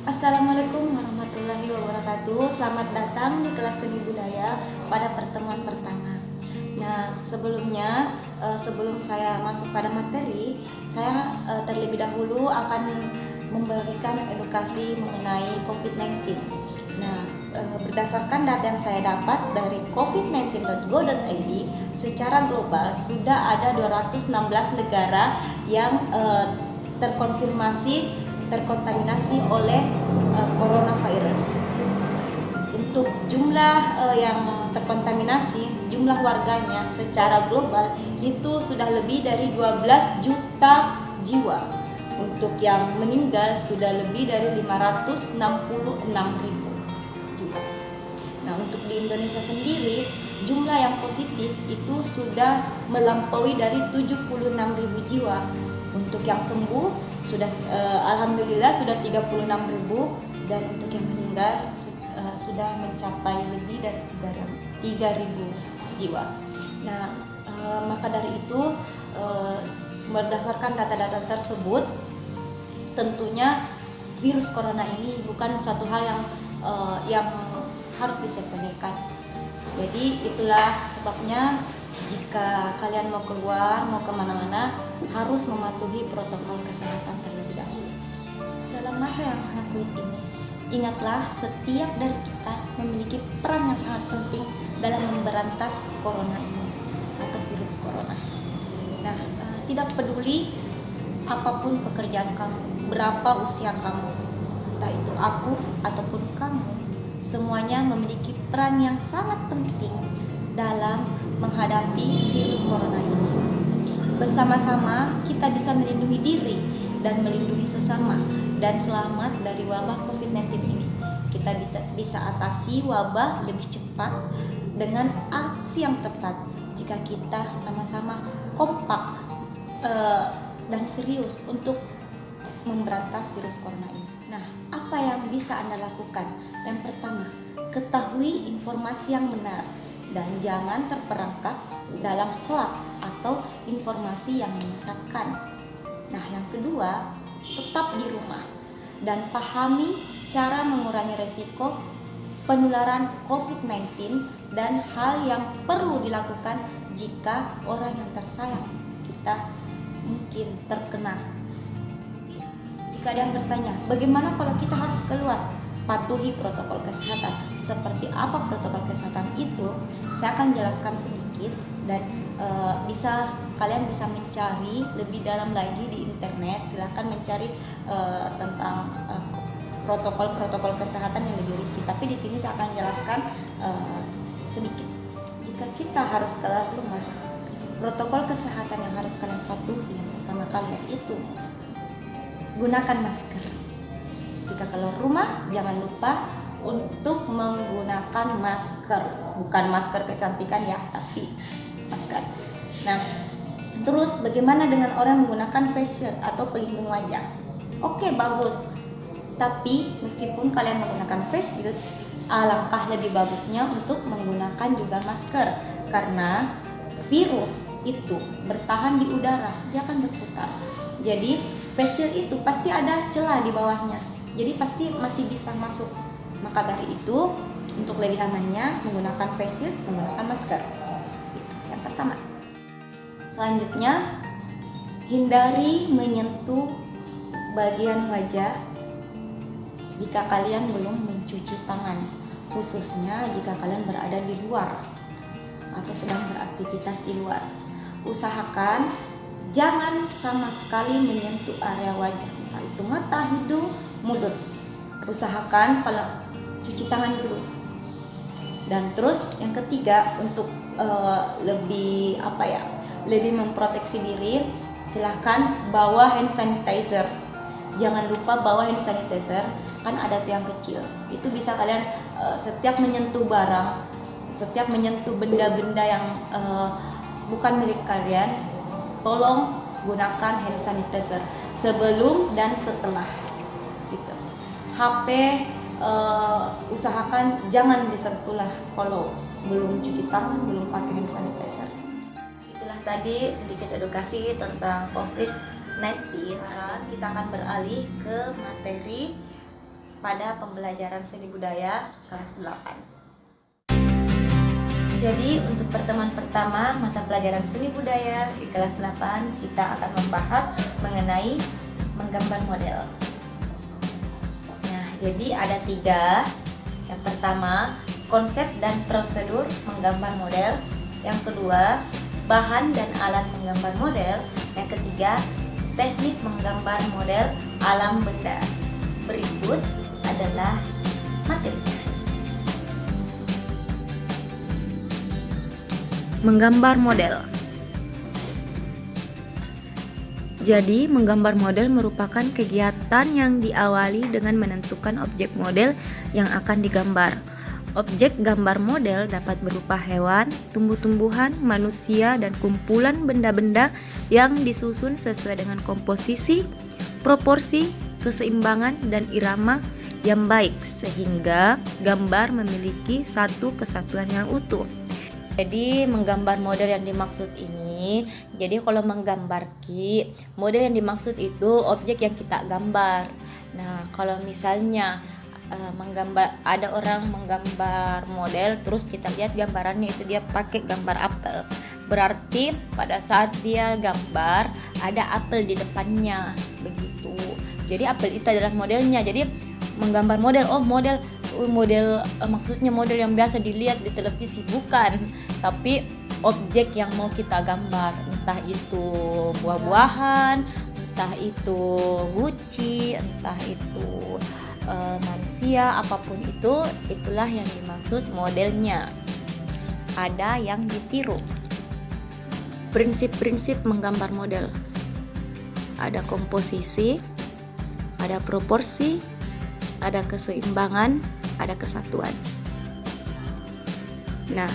Assalamualaikum warahmatullahi wabarakatuh. Selamat datang di kelas seni budaya pada pertemuan pertama. Nah, sebelum saya masuk pada materi, saya terlebih dahulu akan memberikan edukasi mengenai COVID-19. Nah, berdasarkan data yang saya dapat dari covid19.go.id, secara global sudah ada 216 negara yang terkontaminasi oleh coronavirus. Untuk jumlah yang terkontaminasi, jumlah warganya secara global itu sudah lebih dari 12 juta jiwa. Untuk yang meninggal sudah lebih dari 566.000 jiwa. Nah, untuk di Indonesia sendiri, jumlah yang positif itu sudah melampaui dari 76.000 jiwa. Untuk yang sembuh sudah alhamdulillah sudah 36.000, dan untuk yang meninggal sudah mencapai lebih dari 3.000 jiwa. Nah, maka dari itu berdasarkan data-data tersebut, tentunya virus corona ini bukan suatu hal yang harus disepelekan. Jadi itulah sebabnya jika kalian mau keluar, mau kemana-mana, harus mematuhi protokol kesehatan terlebih dahulu. Dalam masa yang sangat sulit ini, ingatlah setiap dari kita memiliki peran yang sangat penting dalam memberantas corona ini atau virus corona. Nah, tidak peduli apapun pekerjaan kamu, berapa usia kamu, entah itu aku ataupun kamu, semuanya memiliki peran yang sangat penting dalam menghadapi virus corona ini. Bersama-sama kita bisa melindungi diri dan melindungi sesama dan selamat dari wabah COVID-19 ini. Kita bisa atasi wabah lebih cepat dengan aksi yang tepat jika kita sama-sama kompak dan serius untuk memberantas virus corona ini. Nah, apa yang bisa Anda lakukan? Yang pertama, ketahui informasi yang benar dan jangan terperangkap dalam hoax atau informasi yang menyesatkan. Nah, yang kedua, tetap di rumah dan pahami cara mengurangi resiko penularan COVID-19 dan hal yang perlu dilakukan jika orang yang tersayang kita mungkin terkena. Jika ada yang bertanya, bagaimana kalau kita harus keluar? Patuhi protokol kesehatan. Seperti apa protokol kesehatan itu? Saya akan jelaskan sedikit dan kalian bisa mencari lebih dalam lagi di internet. Silakan mencari tentang protokol kesehatan yang lebih rinci. Tapi di sini saya akan jelaskan sedikit. Jika kita harus keluar rumah, protokol kesehatan yang harus kalian patuhi yang pertama kali itu gunakan masker. Jika keluar rumah, jangan lupa untuk menggunakan masker. Bukan masker kecantikan ya, tapi masker. Nah, terus bagaimana dengan orang yang menggunakan face shield atau pelindung wajah? Oke, bagus. Tapi meskipun kalian menggunakan face shield, alangkah lebih bagusnya untuk menggunakan juga masker. Karena virus itu bertahan di udara, dia akan berputar. Jadi face shield itu pasti ada celah di bawahnya. Jadi pasti masih bisa masuk. Maka dari itu, untuk lebih amannya menggunakan face shield, menggunakan masker. Yang pertama. Selanjutnya, hindari menyentuh bagian wajah jika kalian belum mencuci tangan, khususnya jika kalian berada di luar atau sedang beraktivitas di luar. Usahakan jangan sama sekali menyentuh area wajah, entah itu mata, hidung, mulut. Usahakan kalau cuci tangan dulu. Dan terus yang ketiga, untuk lebih memproteksi diri, silahkan bawa hand sanitizer. Jangan lupa bawa hand sanitizer, kan ada tuh yang kecil. Itu bisa kalian setiap menyentuh barang, setiap menyentuh benda-benda yang bukan milik kalian, tolong gunakan hand sanitizer sebelum dan setelah. Gitu. HP usahakan jangan disentuh lah kalau belum cuci tangan, belum pakai hand sanitizer. Itulah tadi sedikit edukasi tentang COVID-19. Kita akan beralih ke materi pada pembelajaran seni budaya kelas 8. Jadi untuk pertemuan pertama mata pelajaran seni budaya di kelas 8 kita akan membahas mengenai menggambar model. Nah, jadi ada 3. Yang pertama, konsep dan prosedur menggambar model. Yang kedua, bahan dan alat menggambar model. Yang ketiga, teknik menggambar model alam benda. Berikut adalah materinya. Menggambar model. Jadi, menggambar model merupakan kegiatan yang diawali dengan menentukan objek model yang akan digambar. Objek gambar model dapat berupa hewan, tumbuh-tumbuhan, manusia, dan kumpulan benda-benda yang disusun sesuai dengan komposisi, proporsi, keseimbangan, dan irama yang baik sehingga gambar memiliki satu kesatuan yang utuh. Jadi menggambar model yang dimaksud ini, jadi kalau menggambar model yang dimaksud itu objek yang kita gambar. Nah, kalau misalnya ada orang menggambar model terus kita lihat gambarannya itu dia pakai gambar apel, berarti pada saat dia gambar ada apel di depannya begitu. Jadi apel itu adalah modelnya. Jadi menggambar model, maksudnya model yang biasa dilihat di televisi, bukan, tapi objek yang mau kita gambar, entah itu buah-buahan, entah itu guci, entah itu manusia, apapun itu, itulah yang dimaksud modelnya. Ada yang ditiru. Prinsip-prinsip menggambar model. Ada komposisi, ada proporsi, ada keseimbangan, ada kesatuan. Nah,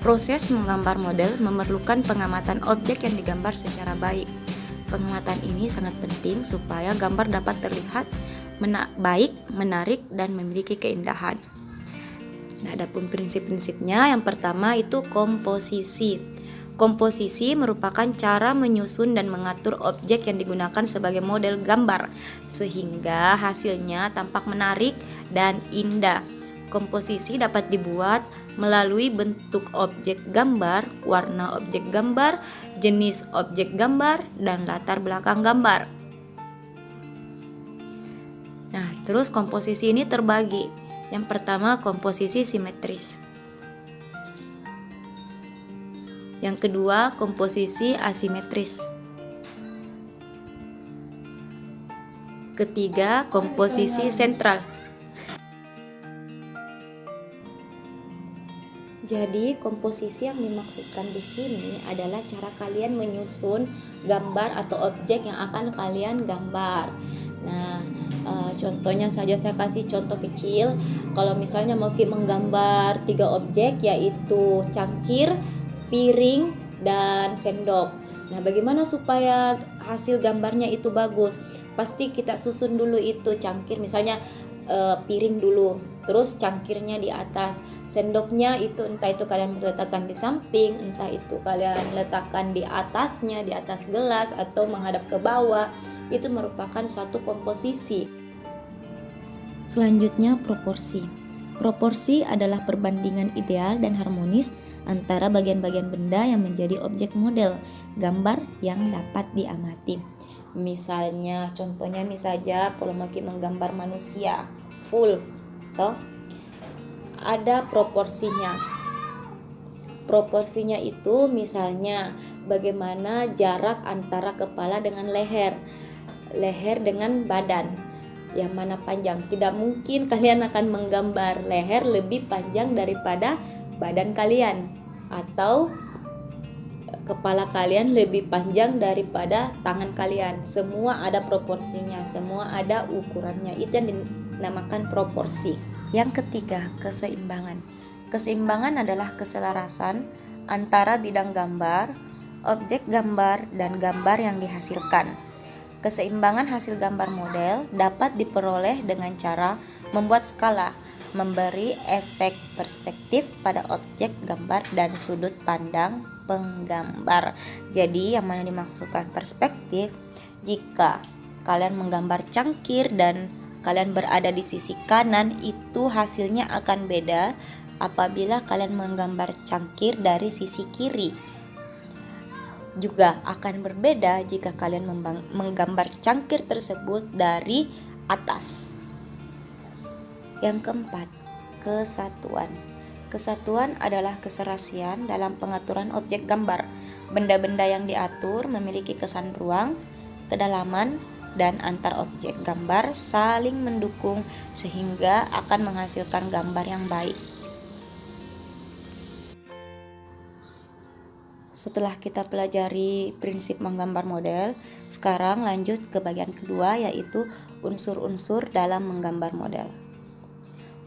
proses menggambar model memerlukan pengamatan objek yang digambar secara baik. Pengamatan ini sangat penting supaya gambar dapat terlihat baik, menarik, dan memiliki keindahan. Nah, adapun prinsip-prinsipnya, yang pertama itu komposisi. Komposisi merupakan cara menyusun dan mengatur objek yang digunakan sebagai model gambar sehingga hasilnya tampak menarik dan indah. Komposisi dapat dibuat melalui bentuk objek gambar, warna objek gambar, jenis objek gambar, dan latar belakang gambar. Nah, terus komposisi ini terbagi. Yang pertama, komposisi simetris. Yang kedua, komposisi asimetris. Ketiga, komposisi sentral. Jadi, komposisi yang dimaksudkan di sini adalah cara kalian menyusun gambar atau objek yang akan kalian gambar. Nah, contohnya saja saya kasih contoh kecil. Kalau misalnya mau menggambar 3 objek, yaitu cangkir, piring, dan sendok. Nah, bagaimana supaya hasil gambarnya itu bagus? Pasti kita susun dulu itu cangkir, misalnya piring dulu, terus cangkirnya di atas, sendoknya itu entah itu kalian letakkan di samping, entah itu kalian letakkan di atasnya, di atas gelas, atau menghadap ke bawah. Itu merupakan suatu komposisi. Selanjutnya, proporsi. Proporsi adalah perbandingan ideal dan harmonis antara bagian-bagian benda yang menjadi objek model gambar yang dapat diamati. Misalnya, contohnya saja kalau mau menggambar manusia full, toh ada proporsinya. Proporsinya itu misalnya bagaimana jarak antara kepala dengan leher dengan badan. Yang mana panjang? Tidak mungkin kalian akan menggambar leher lebih panjang daripada badan kalian, atau kepala kalian lebih panjang daripada tangan kalian. Semua ada proporsinya, semua ada ukurannya. Itu yang dinamakan proporsi. Yang ketiga, keseimbangan. Keseimbangan adalah keselarasan antara bidang gambar, objek gambar, dan gambar yang dihasilkan. Keseimbangan hasil gambar model dapat diperoleh dengan cara membuat skala, memberi efek perspektif pada objek gambar dan sudut pandang penggambar. Jadi yang mana dimaksudkan perspektif? Jika kalian menggambar cangkir dan kalian berada di sisi kanan, itu hasilnya akan beda apabila kalian menggambar cangkir dari sisi kiri. Juga akan berbeda jika kalian menggambar cangkir tersebut dari atas. Yang keempat, kesatuan. Kesatuan adalah keserasian dalam pengaturan objek gambar. Benda-benda yang diatur memiliki kesan ruang, kedalaman, dan antar objek gambar saling mendukung sehingga akan menghasilkan gambar yang baik. Setelah kita pelajari prinsip menggambar model, sekarang lanjut ke bagian kedua, yaitu unsur-unsur dalam menggambar model.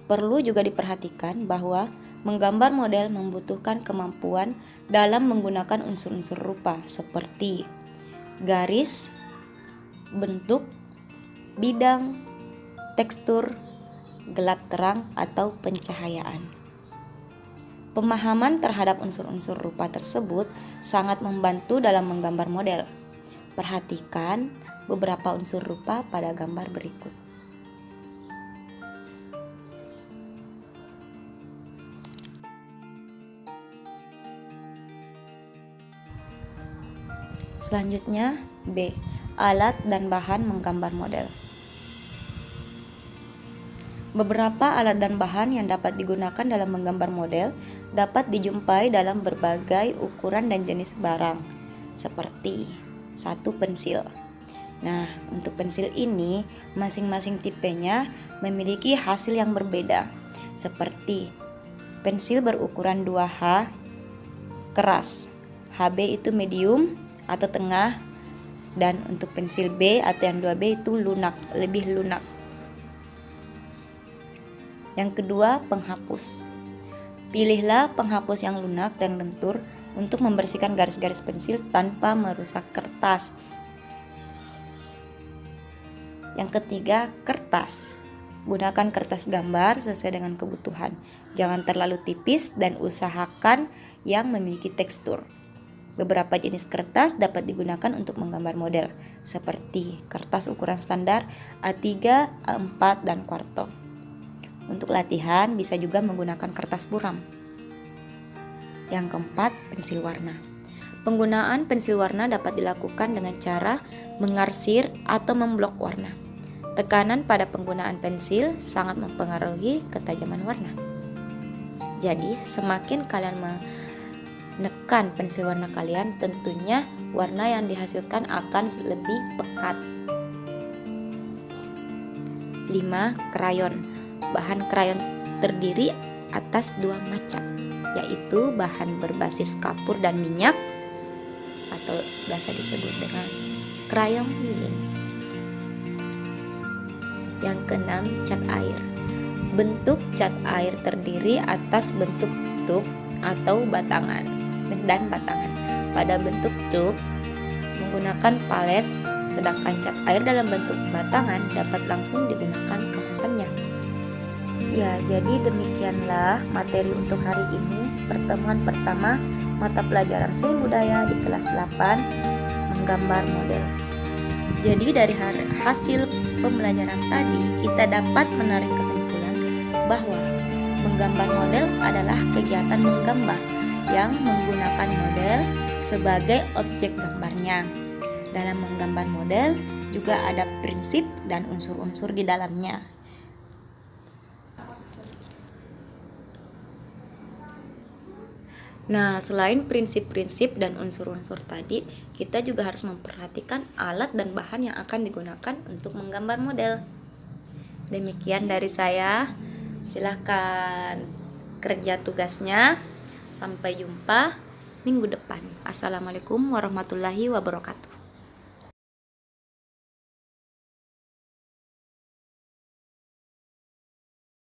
Perlu juga diperhatikan bahwa menggambar model membutuhkan kemampuan dalam menggunakan unsur-unsur rupa seperti garis, bentuk, bidang, tekstur, gelap terang, atau pencahayaan. Pemahaman terhadap unsur-unsur rupa tersebut sangat membantu dalam menggambar model. Perhatikan beberapa unsur rupa pada gambar berikut. Selanjutnya, B. Alat dan bahan menggambar model. Beberapa alat dan bahan yang dapat digunakan dalam menggambar model dapat dijumpai dalam berbagai ukuran dan jenis barang, seperti 1. Pensil. Nah, untuk pensil ini, masing-masing tipenya memiliki hasil yang berbeda, seperti pensil berukuran 2H keras, HB itu medium atau tengah, dan untuk pensil B atau yang 2B itu lunak, lebih lunak. Yang kedua, penghapus. Pilihlah penghapus yang lunak dan lentur untuk membersihkan garis-garis pensil tanpa merusak kertas. Yang ketiga, kertas. Gunakan kertas gambar sesuai dengan kebutuhan. Jangan terlalu tipis dan usahakan yang memiliki tekstur. Beberapa jenis kertas dapat digunakan untuk menggambar model, seperti kertas ukuran standar A3, A4, dan kuarto. Untuk latihan bisa juga menggunakan kertas buram. Yang keempat, pensil warna. Penggunaan pensil warna dapat dilakukan dengan cara mengarsir atau memblok warna. Tekanan pada penggunaan pensil sangat mempengaruhi ketajaman warna. Jadi, semakin kalian menekan pensil warna kalian, tentunya warna yang dihasilkan akan lebih pekat. 5. Krayon. Bahan krayon terdiri atas 2 macam, yaitu bahan berbasis kapur dan minyak atau biasa disebut dengan krayon lilin. Yang keenam, cat air. Bentuk cat air terdiri atas bentuk tub atau batangan dan batangan. Pada bentuk tub menggunakan palet, sedangkan cat air dalam bentuk batangan dapat langsung digunakan kemasannya. Ya, jadi demikianlah materi untuk hari ini. Pertemuan pertama mata pelajaran seni budaya di kelas 8 menggambar model. Jadi dari hasil pembelajaran tadi kita dapat menarik kesimpulan bahwa menggambar model adalah kegiatan menggambar yang menggunakan model sebagai objek gambarnya. Dalam menggambar model juga ada prinsip dan unsur-unsur di dalamnya. Nah, selain prinsip-prinsip dan unsur-unsur tadi, kita juga harus memperhatikan alat dan bahan yang akan digunakan untuk menggambar model. Demikian dari saya. Silahkan kerja tugasnya. Sampai jumpa minggu depan. Assalamualaikum warahmatullahi wabarakatuh.